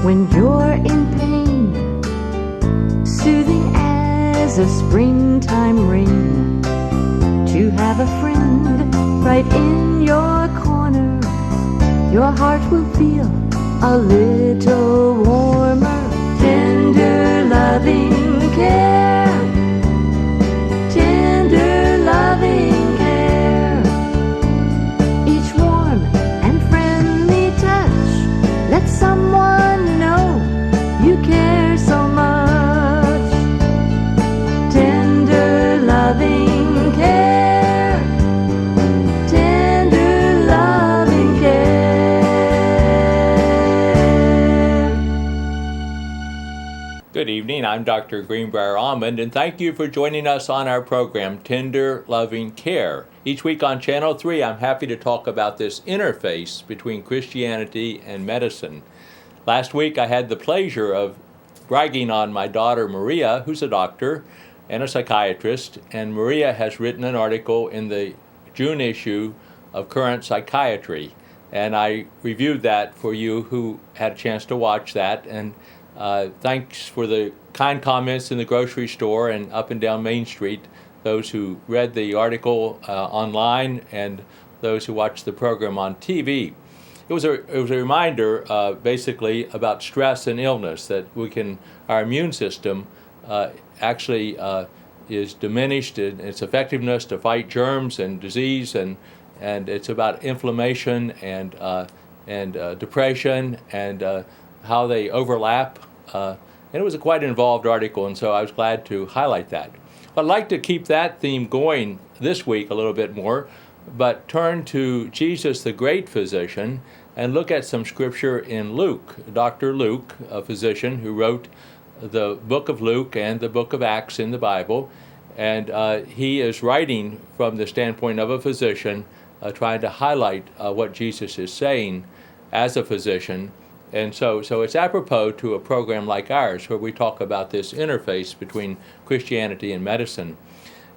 when you're in pain, soothing as a springtime rain, to have a friend right in your corner. Your heart will feel a little warmer. Tender loving care, tender loving care. Each warm and friendly touch lets someone know you care so much. Tender loving care, tender loving care. Good evening, I'm Dr. Greenbrier Almond, and thank you for joining us on our program, Tender Loving Care. Each week on Channel 3, I'm happy to talk about this interface between Christianity and medicine. Last week, I had the pleasure of bragging on my daughter Maria, who's a doctor and a psychiatrist, and Maria has written an article in the June issue of Current Psychiatry, and I reviewed that for you who had a chance to watch that, and thanks for the kind comments in the grocery store and up and down Main Street, those who read the article online and those who watched the program on TV. It was a reminder basically about stress and illness, that our immune system actually is diminished in its effectiveness to fight germs and disease, and it's about inflammation and depression and how they overlap. And it was a quite involved article, and so I was glad to highlight that. I'd like to keep that theme going this week a little bit more, but turn to Jesus, the great physician, and look at some scripture in Luke. Dr. Luke, a physician who wrote the book of Luke and the book of Acts in the Bible, and he is writing from the standpoint of a physician, trying to highlight what Jesus is saying as a physician. And so it's apropos to a program like ours, where we talk about this interface between Christianity and medicine.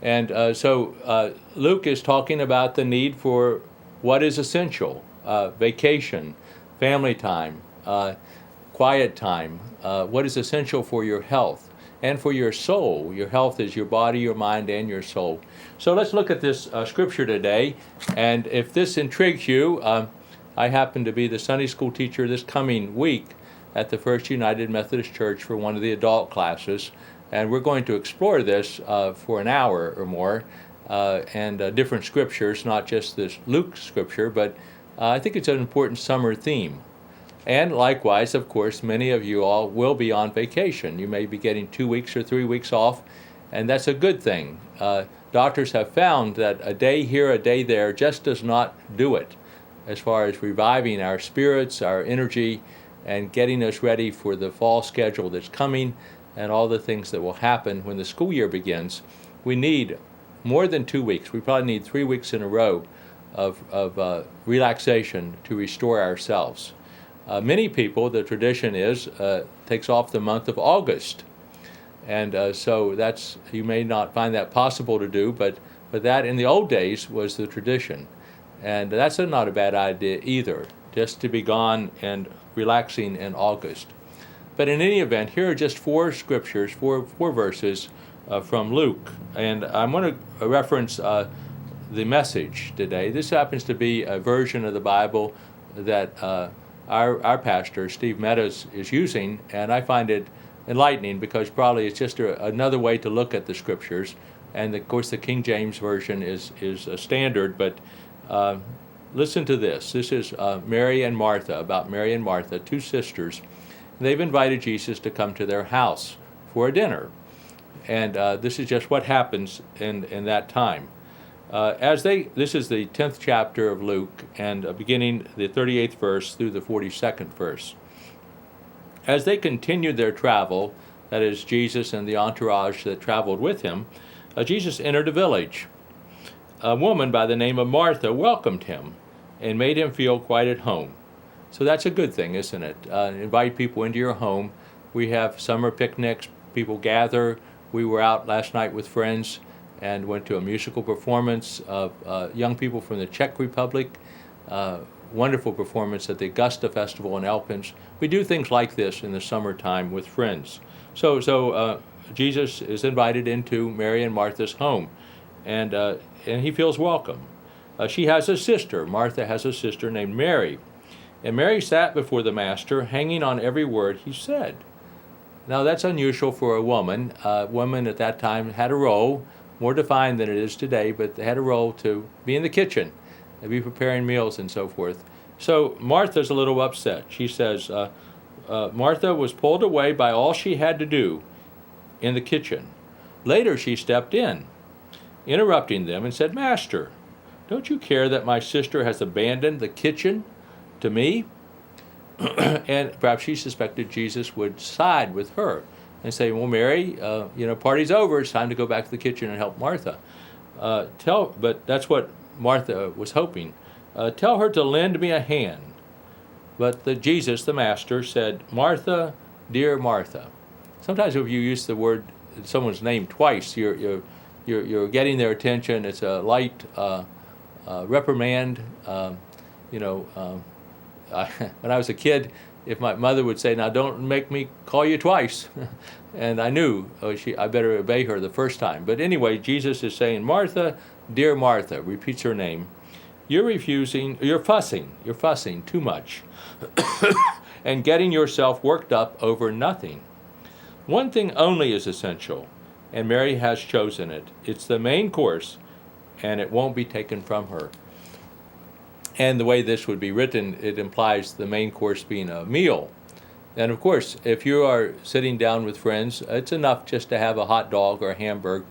And so Luke is talking about the need for what is essential: vacation, family time, quiet time, what is essential for your health and for your soul. Your health is your body, your mind, and your soul. So let's look at this scripture today. And if this intrigues you, I happen to be the Sunday school teacher this coming week at the First United Methodist Church for one of the adult classes, and we're going to explore this for an hour or more, and different scriptures, not just this Luke scripture, but I think it's an important summer theme. And likewise, of course, many of you all will be on vacation. You may be getting 2 weeks or 3 weeks off, and that's a good thing. Doctors have found that a day here, a day there just does not do it, as far as reviving our spirits, our energy, and getting us ready for the fall schedule that's coming and all the things that will happen when the school year begins. We need more than 2 weeks. We probably need 3 weeks in a row of relaxation to restore ourselves. Many people, the tradition is, takes off the month of August. And so you may not find that possible to do, but that in the old days was the tradition. And that's not a bad idea either, just to be gone and relaxing in August. But in any event, here are just four scriptures, four verses from Luke. And I'm going to reference the Message today. This happens to be a version of the Bible that our pastor, Steve Meadows, is using, and I find it enlightening because probably it's just another way to look at the scriptures. And of course, the King James Version is a standard, but listen to this. This is Mary and Martha, about Mary and Martha, two sisters. They've invited Jesus to come to their house for a dinner. And this is just what happens in that time. This is the 10th chapter of Luke, and beginning the 38th verse through the 42nd verse. As they continued their travel, that is, Jesus and the entourage that traveled with him, Jesus entered a village. A woman by the name of Martha welcomed him and made him feel quite at home. So that's a good thing, isn't it? Invite people into your home. We have summer picnics. People gather. We were out last night with friends and went to a musical performance of young people from the Czech Republic. wonderful performance at the Augusta Festival in Elkins. We do things like this in the summertime with friends. So Jesus is invited into Mary and Martha's home, and he feels welcome. She has a sister. Martha has a sister named Mary. And Mary sat before the Master, hanging on every word he said. Now that's unusual for a woman. Women at that time had a role, more defined than it is today, but they had a role to be in the kitchen, and be preparing meals and so forth. So Martha's a little upset. She says, Martha was pulled away by all she had to do in the kitchen. Later she stepped in, interrupting them, and said, Master, don't you care that my sister has abandoned the kitchen to me? And perhaps she suspected Jesus would side with her and say, well, Mary, party's over. It's time to go back to the kitchen and help Martha. But that's what Martha was hoping. Tell her to lend me a hand. But Jesus, the Master, said, Martha, dear Martha. Sometimes if you use the word, someone's name twice, you're getting their attention. It's a light reprimand. When I was a kid, if my mother would say, now don't make me call you twice, and I knew I better obey her the first time. But anyway, Jesus is saying, Martha, dear Martha, repeats her name, you're fussing too much, and getting yourself worked up over nothing. One thing only is essential, and Mary has chosen it. It's the main course, and it won't be taken from her. And the way this would be written, it implies the main course being a meal. And of course, if you are sitting down with friends, it's enough just to have a hot dog or a hamburger.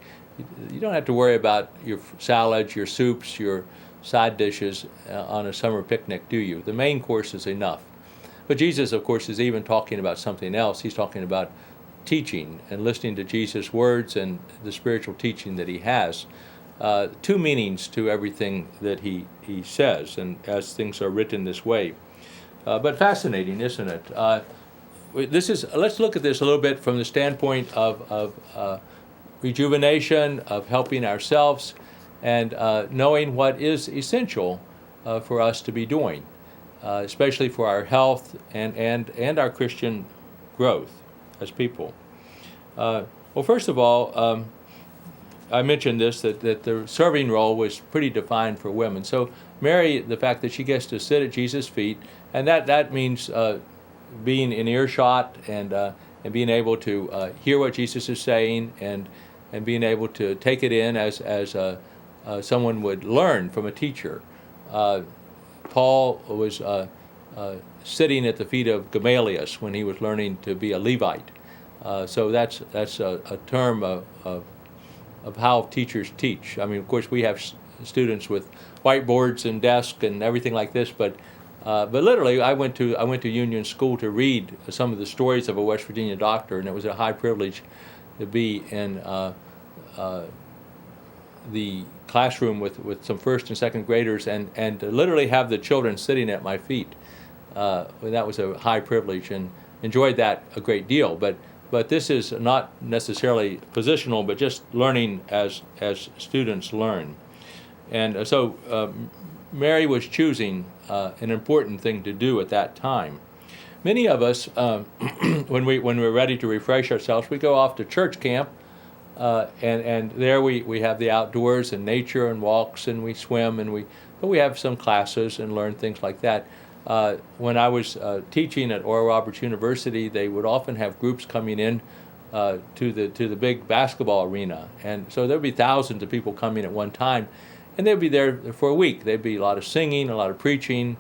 You don't have to worry about your salads, your soups, your side dishes on a summer picnic, do you? The main course is enough. But Jesus, of course, is even talking about something else. He's talking about teaching and listening to Jesus' words and the spiritual teaching that he has. Two meanings to everything that he says, and as things are written this way. But fascinating, isn't it? Let's look at this a little bit from the standpoint of rejuvenation, of helping ourselves, and knowing what is essential for us to be doing, especially for our health and our Christian growth as people. Well, first of all, I mentioned this, that the serving role was pretty defined for women. So Mary, the fact that she gets to sit at Jesus' feet, and that means being in earshot and being able to hear what Jesus is saying and being able to take it in as someone would learn from a teacher. Paul was sitting at the feet of Gamaliel when he was learning to be a Levite. So that's a term of how teachers teach. I mean, of course, we have students with whiteboards and desks and everything like this, but literally, I went to Union School to read some of the stories of a West Virginia doctor, and it was a high privilege to be in the classroom with some first and second graders, and to literally have the children sitting at my feet. That was a high privilege, and enjoyed that a great deal. But this is not necessarily positional, but just learning as students learn. And so Mary was choosing an important thing to do at that time. Many of us, when we're ready to refresh ourselves, we go off to church camp, and there we have the outdoors and nature and walks, and we swim, but we have some classes and learn things like that. When I was teaching at Oral Roberts University, they would often have groups coming in to the big basketball arena, and so there'd be thousands of people coming at one time, and they'd be there for a week. There'd be a lot of singing, a lot of preaching,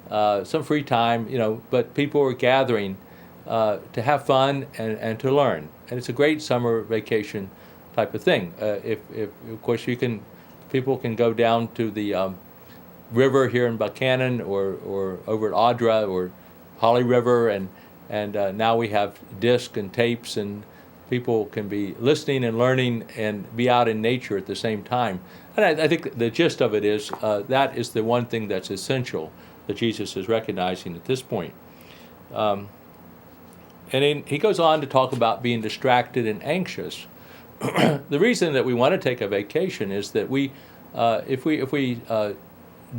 some free time, but people were gathering to have fun and to learn, and it's a great summer vacation type of thing. If of course people can go down to the river here in Buchanan or over at Audra or Holly River, and now we have discs and tapes, and people can be listening and learning and be out in nature at the same time. And I think the gist of it is that is the one thing that's essential that Jesus is recognizing at this point. And then he goes on to talk about being distracted and anxious. The reason that we want to take a vacation is that if we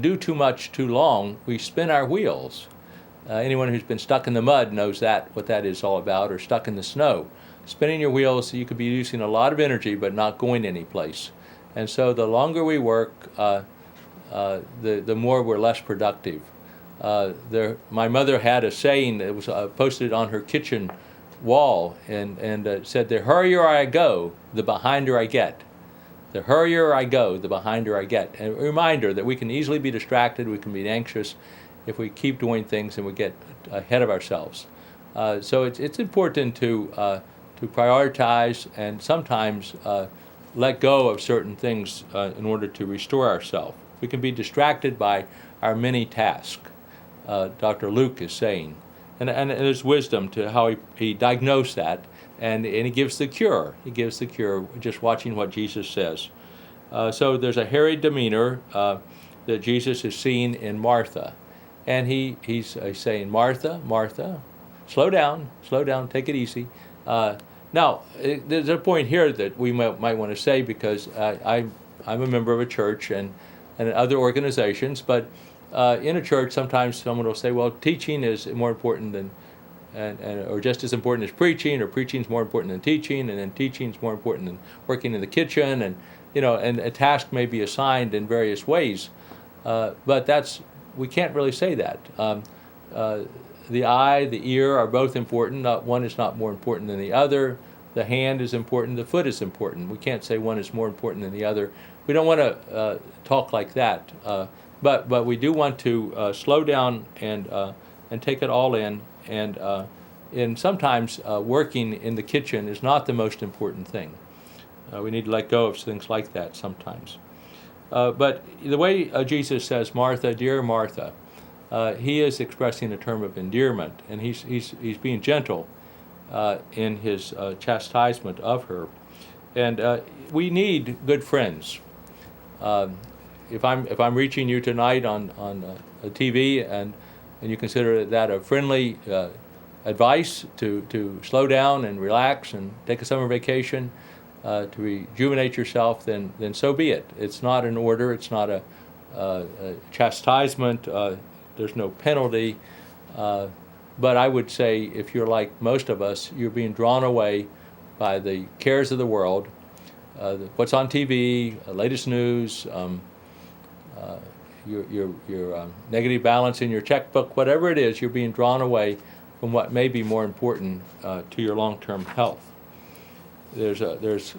do too much too long, we spin our wheels. Anyone who's been stuck in the mud knows what that is all about, or stuck in the snow. Spinning your wheels, you could be using a lot of energy but not going anyplace. And so the longer we work, the more we're less productive. My mother had a saying that was posted on her kitchen wall, and said, "The hurrier I go, the behinder I get. The hurrier I go, the behinder I get." And a reminder that we can easily be distracted, we can be anxious if we keep doing things and we get ahead of ourselves. So it's important to prioritize and sometimes let go of certain things in order to restore ourselves. We can be distracted by our many tasks, Dr. Luke is saying. And there's wisdom to how he diagnosed that, and he gives the cure. He gives the cure just watching what Jesus says. So there's a harried demeanor that Jesus is seeing in Martha. And he's saying, "Martha, Martha, slow down, take it easy." Now, there's a point here that we might want to say, because I'm a member of a church and other organizations, but in a church, sometimes someone will say, "Well, teaching is more important than, or just as important as preaching, or preaching is more important than teaching, and then teaching is more important than working in the kitchen," and and a task may be assigned in various ways, but we can't really say that. The eye, the ear are both important. One is not more important than the other. The hand is important. The foot is important. We can't say one is more important than the other. We don't want to talk like that. But we do want to slow down and take it all in. And sometimes working in the kitchen is not the most important thing. We need to let go of things like that sometimes. But the way Jesus says, "Martha, dear Martha," he is expressing a term of endearment, and he's being gentle in his chastisement of her. And we need good friends. If I'm reaching you tonight on a TV, and you consider that a friendly advice to slow down and relax and take a summer vacation, to rejuvenate yourself, then so be it. It's not an order. It's not a chastisement. There's no penalty. But I would say, if you're like most of us, you're being drawn away by the cares of the world, what's on TV, latest news, your negative balance in your checkbook, whatever it is, you're being drawn away from what may be more important to your long-term health. There's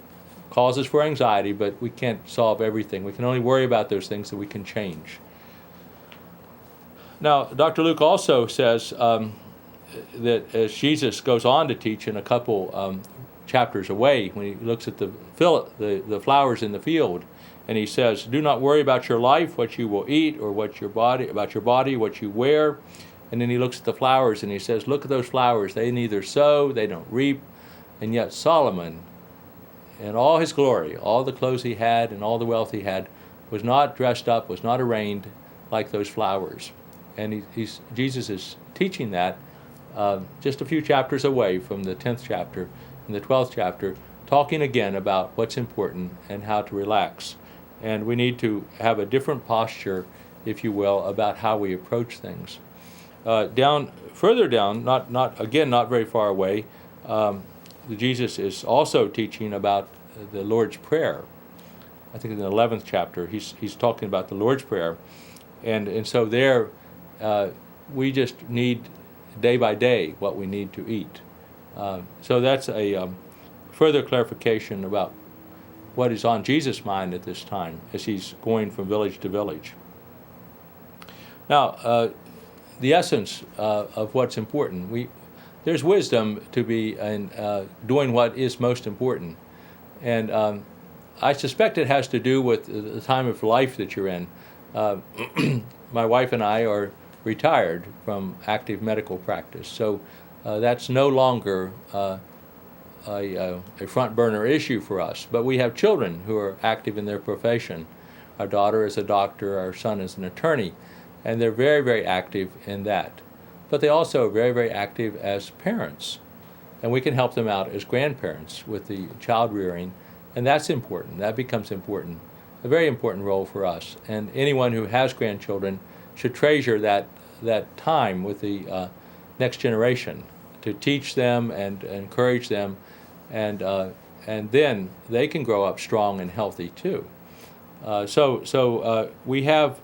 causes for anxiety, but we can't solve everything. We can only worry about those things that we can change. Now, Dr. Luke also says that as Jesus goes on to teach in a couple chapters away, when he looks at the flowers in the field, and he says, "Do not worry about your life, what you will eat, or about your body, what you wear." And then he looks at the flowers and he says, "Look at those flowers. They neither sow, they don't reap." And yet Solomon, in all his glory, all the clothes he had and all the wealth he had, was not dressed up, was not arrayed like those flowers. And Jesus is teaching that just a few chapters away from the 10th chapter and the 12th chapter, talking again about what's important and how to relax. And we need to have a different posture, if you will, about how we approach things. Further down, not very far away, Jesus is also teaching about the Lord's Prayer. I think in the 11th chapter, he's talking about the Lord's Prayer. And so there, we just need day by day what we need to eat. So that's a further clarification about what is on Jesus' mind at this time as he's going from village to village. Now, the essence of what's important, there's wisdom to be in doing what is most important. And I suspect it has to do with the time of life that you're in. My wife and I are retired from active medical practice, so that's no longer a front burner issue for us. But we have children who are active in their profession. Our daughter is a doctor, our son is an attorney, and they're very, very active in that. But they also are very, very active as parents, and we can help them out as grandparents with the child rearing, and that's important. That becomes important a very important role for us. And anyone who has grandchildren should treasure that time with the next generation to teach them and encourage them, and then they can grow up strong and healthy too. So we have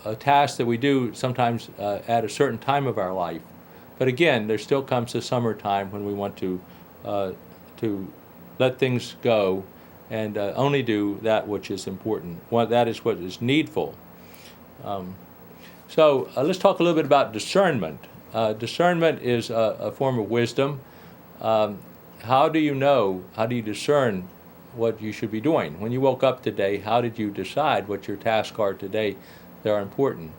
a task that we do sometimes at a certain time of our life, but again, there still comes a summertime when we want to let things go and only do that which is important. That is what is needful. So let's talk a little bit about discernment. Discernment is a form of wisdom. How do you discern what you should be doing? When you woke up today, how did you decide what your tasks are today that are important?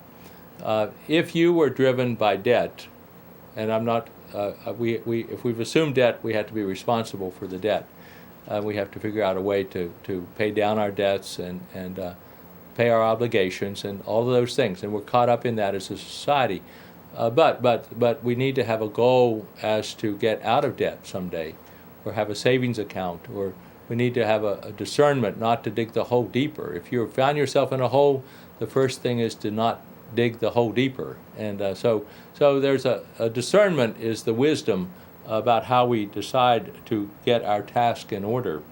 If you were driven by debt, and I'm not, if we've assumed debt, we have to be responsible for the debt. We have to figure out a way to pay down our debts and pay our obligations and all of those things, and we're caught up in that as a society. But we need to have a goal as to get out of debt someday, or have a savings account, or we need to have a discernment not to dig the hole deeper. If you found yourself in a hole, the first thing is to not dig the hole deeper. And so there's a discernment is the wisdom about how we decide to get our task in order.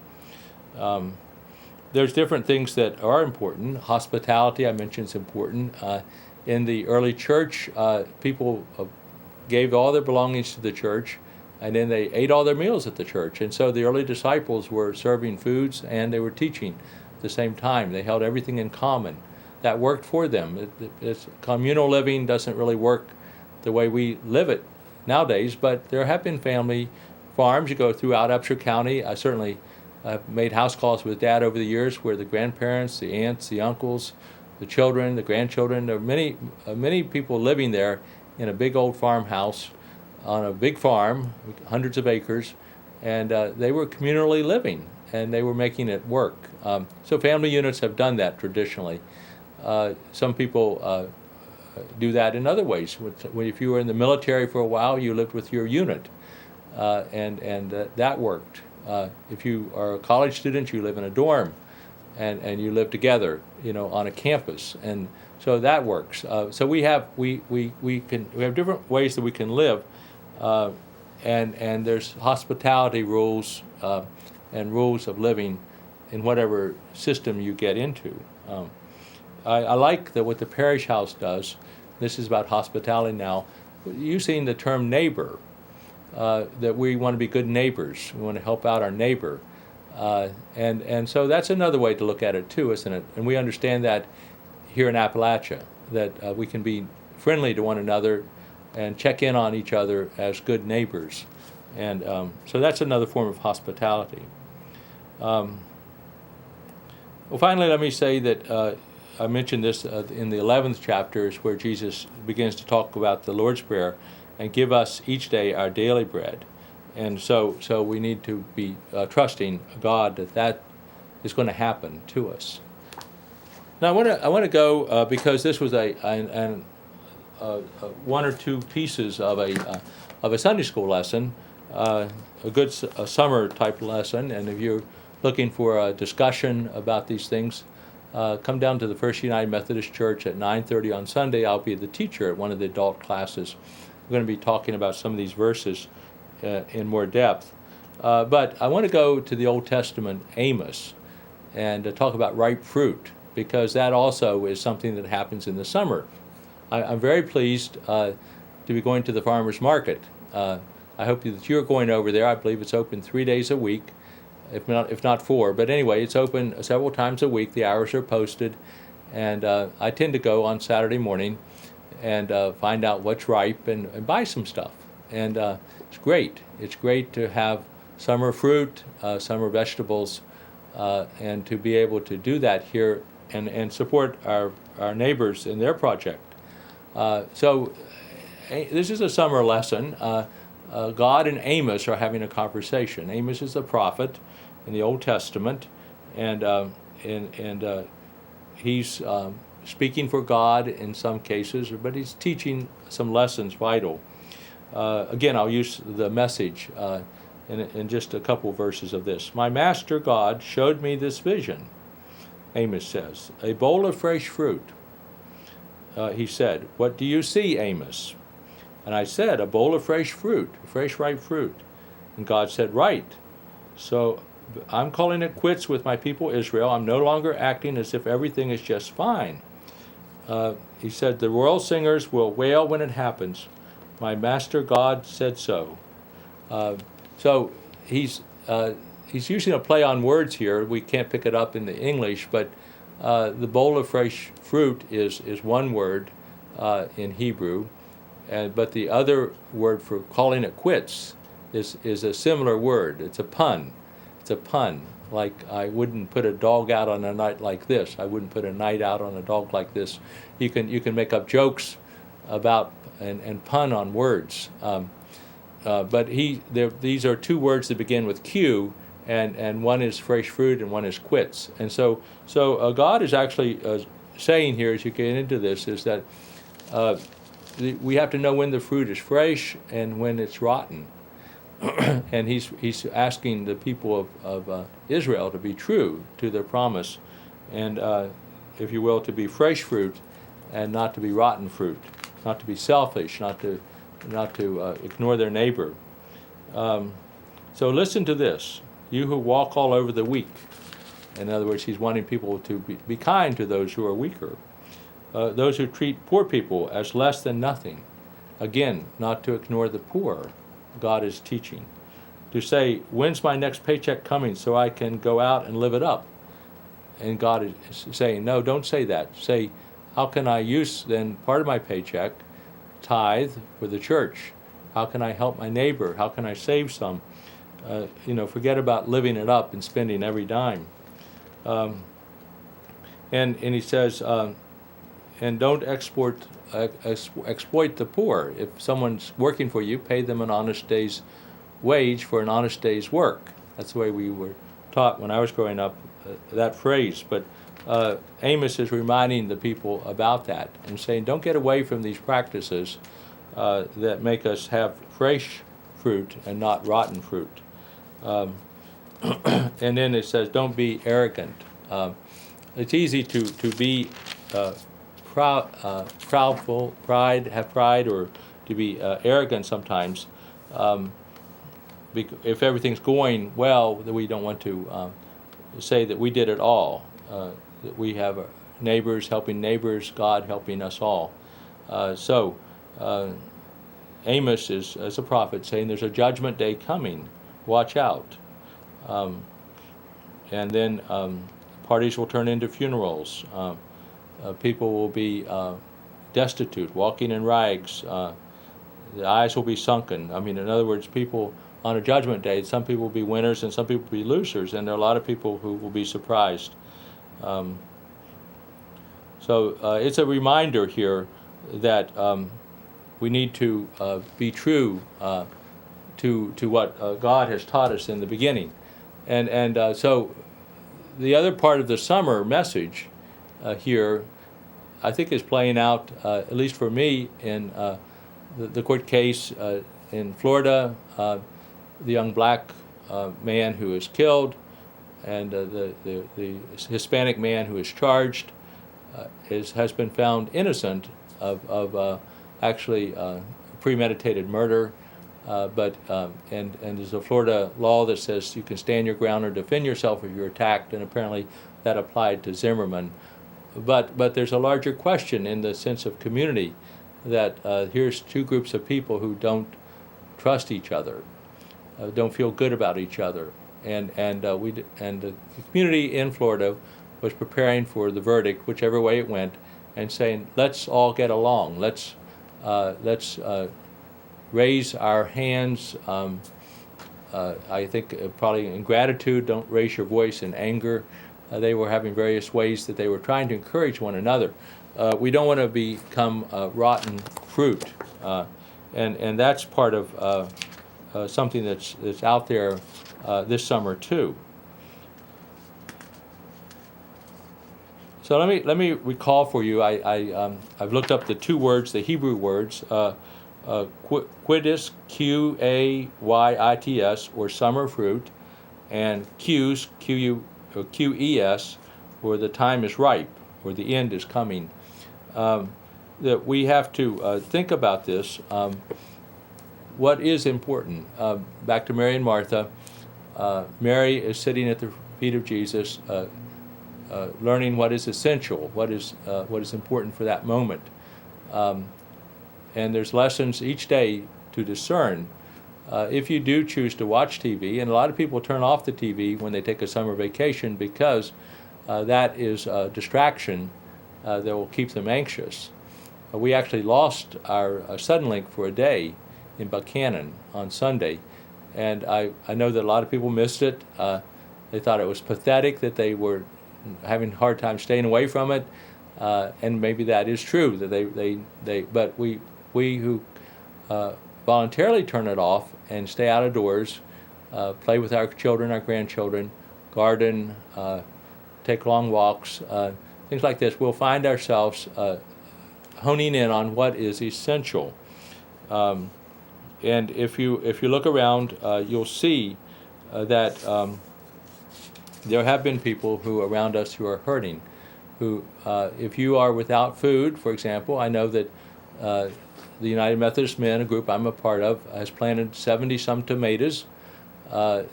There's different things that are important. Hospitality, I mentioned, is important. In the early church, people gave all their belongings to the church, and then they ate all their meals at the church. And so the early disciples were serving foods and they were teaching at the same time. They held everything in common. That worked for them. Communal living doesn't really work the way we live it nowadays, but there have been family farms. You go throughout Upshur County. I certainly have made house calls with Dad over the years where the grandparents, the aunts, the uncles, the children, the grandchildren, there are many people living there in a big old farmhouse on a big farm, hundreds of acres, and they were communally living, and they were making it work. So family units have done that traditionally. Some people do that in other ways. If you were in the military for a while, you lived with your unit, and that worked. If you are a college student, you live in a dorm, and you live together, on a campus, and so that works. So we have different ways that we can live, and there's hospitality rules and rules of living in whatever system you get into. I like what the parish house does. This is about hospitality now. Using the term neighbor, that we want to be good neighbors. We want to help out our neighbor. And so that's another way to look at it too, isn't it? And we understand that here in Appalachia, that we can be friendly to one another and check in on each other as good neighbors. And so that's another form of hospitality. Well, finally, let me say that I mentioned this in the 11th chapter is where Jesus begins to talk about the Lord's Prayer and give us each day our daily bread. And so we need to be trusting God that is going to happen to us. Now I want to go because this was a one or two pieces of a Sunday school lesson, a good summer type lesson. And if you're looking for a discussion about these things, come down to the First United Methodist Church at 9:30 on Sunday. I'll be the teacher at one of the adult classes. We're going to be talking about some of these verses in more depth. But I want to go to the Old Testament, Amos, and talk about ripe fruit, because that also is something that happens in the summer. I'm very pleased to be going to the farmer's market. I hope that you're going over there. I believe it's open 3 days a week, if not 4. But anyway, it's open several times a week. The hours are posted. And I tend to go on Saturday morning and find out what's ripe and buy some stuff. And it's great. It's great to have summer fruit, summer vegetables, and to be able to do that here and support our neighbors in their project. So this is a summer lesson. God and Amos are having a conversation. Amos is the prophet in the Old Testament, and he's speaking for God in some cases, but he's teaching some lessons vital. Again, I'll use the Message in just a couple verses of this. My master God showed me this vision. Amos says. A bowl of fresh fruit. He said, "What do you see, Amos?" And I said, "A bowl of fresh fruit, fresh ripe fruit." And God said, "Right. So I'm calling it quits with my people Israel. I'm no longer acting as if everything is just fine." He said, "The world singers will wail when it happens. My master God said so." So he's using a play on words here. We can't pick it up in the English, but the bowl of fresh fruit is one word in Hebrew, but the other word for calling it quits is a similar word. It's a pun. It's a pun. Like, I wouldn't put a dog out on a night like this. I wouldn't put a night out on a dog like this. You can make up jokes about and pun on words. But these are two words that begin with Q, and one is fresh fruit and one is quits. And so God is actually saying here, as you get into this, is that we have to know when the fruit is fresh and when it's rotten. And he's asking the people of Israel to be true to their promise, and if you will, to be fresh fruit and not to be rotten fruit, not to be selfish, not to ignore their neighbor. So listen to this, you who walk all over the weak. In other words, he's wanting people to be kind to those who are weaker. Those who treat poor people as less than nothing. Again, not to ignore the poor. God is teaching. To say, when's my next paycheck coming so I can go out and live it up? And God is saying, no, don't say that. Say, how can I use then part of my paycheck, tithe, for the church? How can I help my neighbor? How can I save some? Forget about living it up and spending every dime. And he says, and don't exploit the poor. If someone's working for you, pay them an honest day's wage for an honest day's work. That's the way we were taught when I was growing up, that phrase. But Amos is reminding the people about that and saying, don't get away from these practices that make us have fresh fruit and not rotten fruit. And then it says, don't be arrogant. It's easy to be proudful, have pride, or to be arrogant sometimes. If everything's going well, then we don't want to say that we did it all. That we have neighbors helping neighbors, God helping us all. Amos is, as a prophet, saying there's a judgment day coming. Watch out. And then parties will turn into funerals. People will be destitute, walking in rags. The eyes will be sunken. I mean, in other words, people on a judgment day, some people will be winners and some people will be losers, and there are a lot of people who will be surprised. It's a reminder here that we need to be true to what God has taught us in the beginning. So the other part of the summer message here, I think, is playing out, at least for me, in the court case in Florida, the young black man who was killed, and the Hispanic man who is charged has been found innocent of actually premeditated murder. But there's a Florida law that says you can stand your ground or defend yourself if you're attacked, and apparently that applied to Zimmerman. But there's a larger question in the sense of community, that here's two groups of people who don't trust each other, don't feel good about each other, and the community in Florida was preparing for the verdict, whichever way it went, and saying, let's all get along. Let's raise our hands. I think probably in gratitude. Don't raise your voice in anger. They were having various ways that they were trying to encourage one another. We don't want to become rotten fruit, and that's part of something that's out there this summer too. So let me recall for you. I've looked up the two words, the Hebrew words, quidis, Q-A-Y-I-T-S, or summer fruit, and Q's, Q-U, or Q-E-S, or the time is ripe, or the end is coming. That we have to think about this. What is important? Back to Mary and Martha. Mary is sitting at the feet of Jesus, learning what is essential, what is important for that moment. And there's lessons each day to discern. If you do choose to watch TV, and a lot of people turn off the TV when they take a summer vacation because that is a distraction that will keep them anxious. We actually lost our Suddenlink for a day in Buchanan on Sunday, and I know that a lot of people missed it. They thought it was pathetic that they were having a hard time staying away from it, and maybe that is true. That but we who voluntarily turn it off and stay out of doors, play with our children, our grandchildren, garden, take long walks, things like this, we'll find ourselves honing in on what is essential. And if you look around, you'll see that there have been people who around us who are hurting. Who, if you are without food, for example, I know that the United Methodist Men, a group I'm a part of, has planted 70-some tomatoes.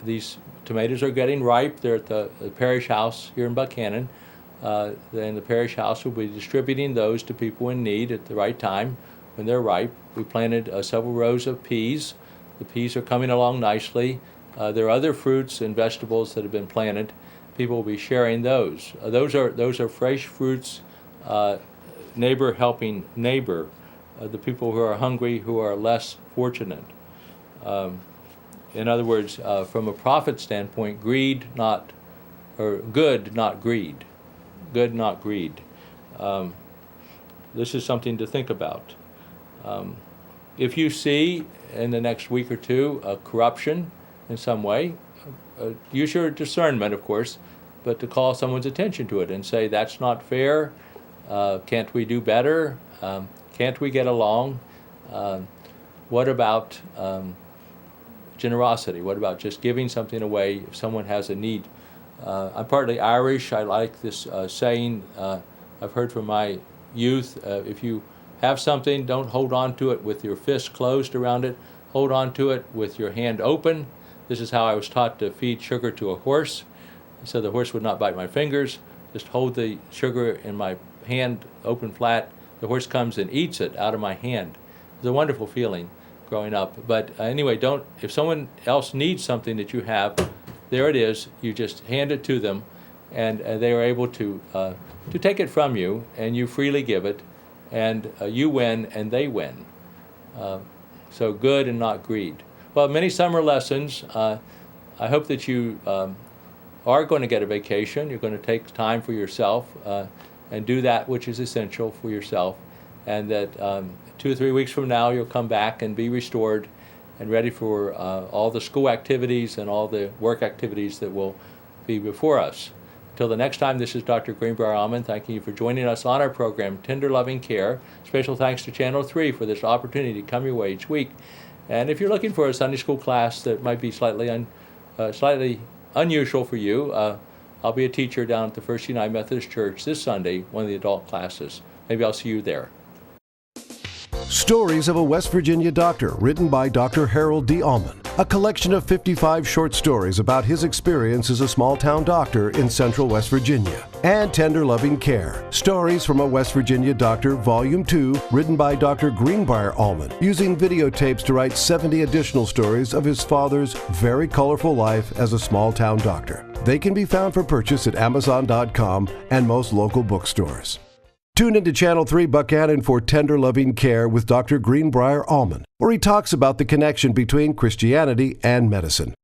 These tomatoes are getting ripe. They're at the parish house here in Buchanan. Then the parish house will be distributing those to people in need at the right time when they're ripe. We planted several rows of peas. The peas are coming along nicely. There are other fruits and vegetables that have been planted. People will be sharing those. Those are fresh fruits, neighbor helping neighbor. The people who are hungry, who are less fortunate. In other words, from a prophet standpoint, good, not greed. Good, not greed. This is something to think about. If you see in the next week or two corruption in some way, use your discernment, of course, but to call someone's attention to it and say, that's not fair, can't we do better? Can't we get along? What about generosity? What about just giving something away if someone has a need? I'm partly Irish. I like this saying I've heard from my youth. If you have something, don't hold on to it with your fist closed around it. Hold on to it with your hand open. This is how I was taught to feed sugar to a horse, so the horse would not bite my fingers. Just hold the sugar in my hand open flat. The horse comes and eats it out of my hand. It's a wonderful feeling growing up. But anyway, if someone else needs something that you have, there it is. You just hand it to them, and they are able to take it from you, and you freely give it, and you win and they win. So good and not greed. Well, many summer lessons. I hope that you are going to get a vacation. You're going to take time for yourself. And do that which is essential for yourself, and that 2 or 3 weeks from now you'll come back and be restored and ready for all the school activities and all the work activities that will be before us. Until the next time, this is Dr. Greenbrier-Allman thanking you for joining us on our program, Tender Loving Care. Special thanks to Channel 3 for this opportunity to come your way each week. And if you're looking for a Sunday school class that might be slightly unusual for you, I'll be a teacher down at the First United Methodist Church this Sunday, one of the adult classes. Maybe I'll see you there. Stories of a West Virginia Doctor, written by Dr. Harold D. Allman. A collection of 55 short stories about his experience as a small-town doctor in central West Virginia. And Tender Loving Care, Stories from a West Virginia Doctor, Volume 2, written by Dr. Greenbrier-Allman, using videotapes to write 70 additional stories of his father's very colorful life as a small-town doctor. They can be found for purchase at Amazon.com and most local bookstores. Tune into Channel 3 Buchanan for Tender Loving Care with Dr. Greenbrier-Allman, where he talks about the connection between Christianity and medicine.